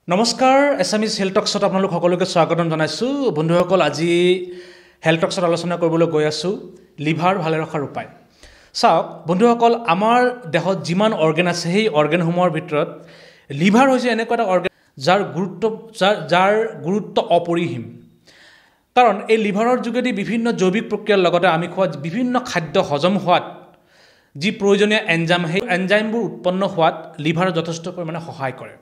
নমস্কাৰ Assamese health টক্সত আপোনালোক সকলোকে স্বাগতম জনাইছোঁ বন্ধুসকল আজি হেল্থ টক্সত আলোচনা কৰিবলৈ গৈ আছোঁ লিভাৰ ভালে ৰখাৰ উপায় চাওক বন্ধুসকল আমাৰ দেহত যিমান অৰ্গেন আছে সেই অৰ্গেনসমূহৰ ভিতৰত লিভাৰ হৈছে এনেকুৱা এটা অৰ্গেন যাৰ গুৰুত্ব অপৰিসীম কাৰণ এই লিভাৰৰ যোগেদি বিভিন্ন জৈৱিক প্ৰক্ৰিয়াৰ লগতে আমি খোৱা বিভিন্ন খাদ্য হজম হোৱাত যি প্ৰয়োজনীয় এনজাইম সেই এনজাইমবোৰ উৎপন্ন হোৱাত লিভাৰে যথেষ্ট পৰিমাণে সহায় কৰে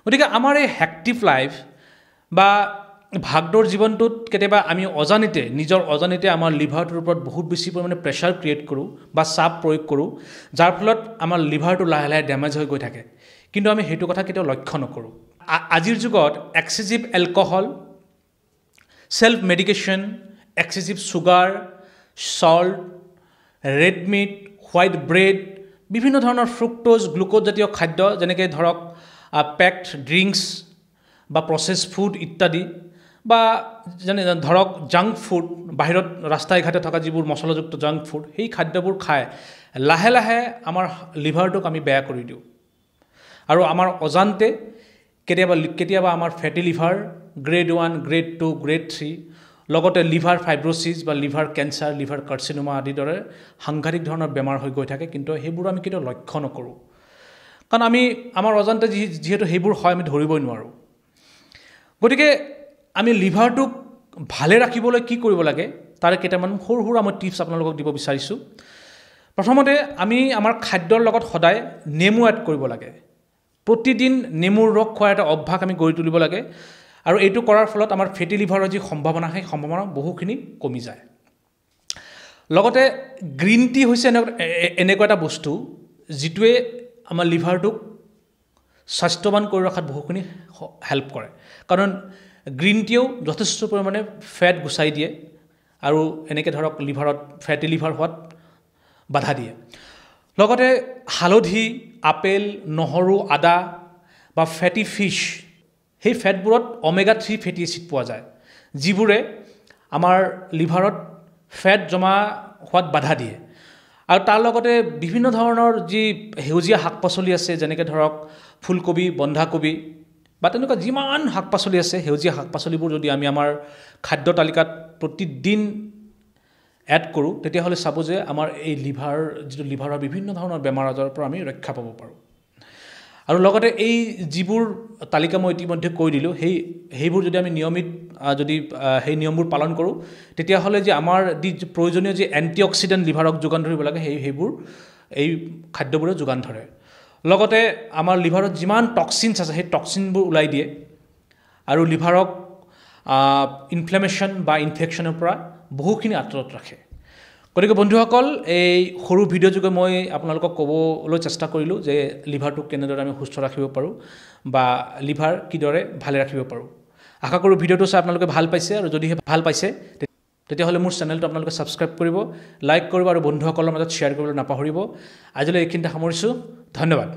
গতিকে আমাৰ এই হেক্টিভ লাইফ বা ভাগদৌৰ জীৱনটোত কেতিয়াবা আমি নিজৰ অজানিতে আমাৰ লিভাৰটোৰ ওপৰত বহুত বেছি পৰিমাণে প্ৰেছাৰ ক্ৰিয়েট কৰোঁ বা চাপ প্ৰয়োগ কৰোঁ যাৰ ফলত আমাৰ লিভাৰটো লাহে লাহে ডেমেজ হৈ গৈ থাকে কিন্তু আমি সেইটো কথা কেতিয়াও লক্ষ্য নকৰোঁ আজিৰ যুগত excessive alcohol self medication excessive sugar salt red meat white bread বিভিন্ন ধৰণৰ ফ্ৰুক্টোজ গ্লুকোজ জাতীয় খাদ্য যেনেকৈ ধৰক পেকড ড্ৰিংকছ বা প্ৰচেছ ফুড ইত্যাদি বা যেনে ধৰক জাংক ফুড বাহিৰত ৰাস্তাই ঘাটে থকা যিবোৰ মছলাযুক্ত জাংক ফুড সেই খাদ্যবোৰ খাই লাহে লাহে আমাৰ লিভাৰটোক আমি বেয়া কৰি দিওঁ আৰু আমাৰ অজান্তে কেতিয়াবা আমাৰ ফেটি লিভাৰ গ্ৰেড 1 গ্ৰেড 2 গ্ৰেড 3 লগতে লিভাৰ ফাইব্ৰ'ছিছ বা লিভাৰ কেঞ্চাৰ লিভাৰ কাৰ্চিনোমা আদিৰ দৰে সাংঘাতিক ধৰণৰ বেমাৰ হৈ গৈ থাকে কিন্তু সেইবোৰ আমি কেতিয়াও লক্ষ্য নকৰোঁ কাৰণ আমাৰ অজান্তে যিহেতু সেইবোৰ হয় আমি ধৰিবই নোৱাৰোঁ গতিকে আমি লিভাৰটোক ভালে ৰাখিবলৈ কি কৰিব লাগে তাৰে কেইটামান সৰু মই টিপছ আপোনালোকক দিব বিচাৰিছোঁ প্ৰথমতে আমি আমাৰ খাদ্যৰ লগত সদায় নেমু এড কৰিব লাগে প্ৰতিদিন নেমুৰ ৰস খোৱাৰ এটা অভ্যাস আমি গঢ়ি তুলিব লাগে আৰু এইটো কৰাৰ ফলত আমাৰ ফেটি লিভাৰৰ যি সম্ভাৱনা সেই সম্ভাৱনা বহুখিনি কমি যায় লগতে গ্ৰীণ টি হৈছে এনেকুৱা এটা বস্তু যিটোৱে আমাৰ লিভাৰটোক স্বাস্থ্যৱান কৰি ৰখাত বহুখিনি হেল্প কৰে কাৰণ গ্ৰীণ টিয়েও যথেষ্ট পৰিমাণে ফেট গুচাই দিয়ে আৰু এনেকৈ ধৰক লিভাৰত ফেটি লিভাৰ হোৱাত বাধা দিয়ে লগতে হালধি আপেল নহৰু আদা বা ফেটি ফিছ সেই ফেটবোৰত অমেগা 3 ফেটি এচিড পোৱা যায় যিবোৰে আমাৰ লিভাৰত ফেট জমা হোৱাত বাধা দিয়ে আৰু তাৰ লগতে বিভিন্ন ধৰণৰ যি সেউজীয়া শাক পাচলি আছে যেনেকৈ ধৰক ফুলকবি বন্ধাকবি বা তেনেকুৱা যিমান শাক পাচলি আছে সেউজীয়া শাক পাচলিবোৰ যদি আমি আমাৰ খাদ্য তালিকাত প্ৰতিদিন এড কৰোঁ তেতিয়াহ'লে চাব যে আমাৰ এই লিভাৰৰ বিভিন্ন ধৰণৰ বেমাৰ আজাৰৰ পৰা আমি ৰক্ষা পাব পাৰোঁ আৰু লগতে এই যিবোৰ তালিকা মই ইতিমধ্যে কৈ দিলোঁ সেইবোৰ যদি আমি নিয়মিত সেই নিয়মবোৰ পালন কৰোঁ তেতিয়াহ'লে যে আমাৰ প্ৰয়োজনীয় যি এণ্টিঅক্সিডেণ্ট লিভাৰক যোগান ধৰিব লাগে সেইবোৰ এই খাদ্যবোৰে যোগান ধৰে লগতে আমাৰ লিভাৰত যিমান টক্সিনছ আছে সেই টক্সিনবোৰ ওলাই দিয়ে আৰু লিভাৰক ইনফ্লেমেশ্যন বা ইনফেকশ্যনৰ পৰা বহুখিনি আঁতৰত ৰাখে গতিকে বন্ধুসকল এই সৰু ভিডিঅ' যোগে মই আপোনালোকক ক'বলৈ চেষ্টা কৰিলোঁ যে লিভাৰটোক কেনেদৰে আমি সুস্থ ৰাখিব পাৰোঁ বা লিভাৰ কিদৰে ভালে ৰাখিব পাৰোঁ আশা কৰোঁ ভিডিঅ'টো চাই আপোনালোকে ভাল পাইছে আৰু যদিহে ভাল পাইছে তেতিয়াহ'লে মোৰ চেনেলটো আপোনালোকে ছাবস্ক্ৰাইব কৰিব লাইক কৰিব আৰু বন্ধুসকলৰ মাজত শ্বেয়াৰ কৰিবলৈ নাপাহৰিব আজিলৈ এইখিনিতে সামৰিছোঁ ধন্যবাদ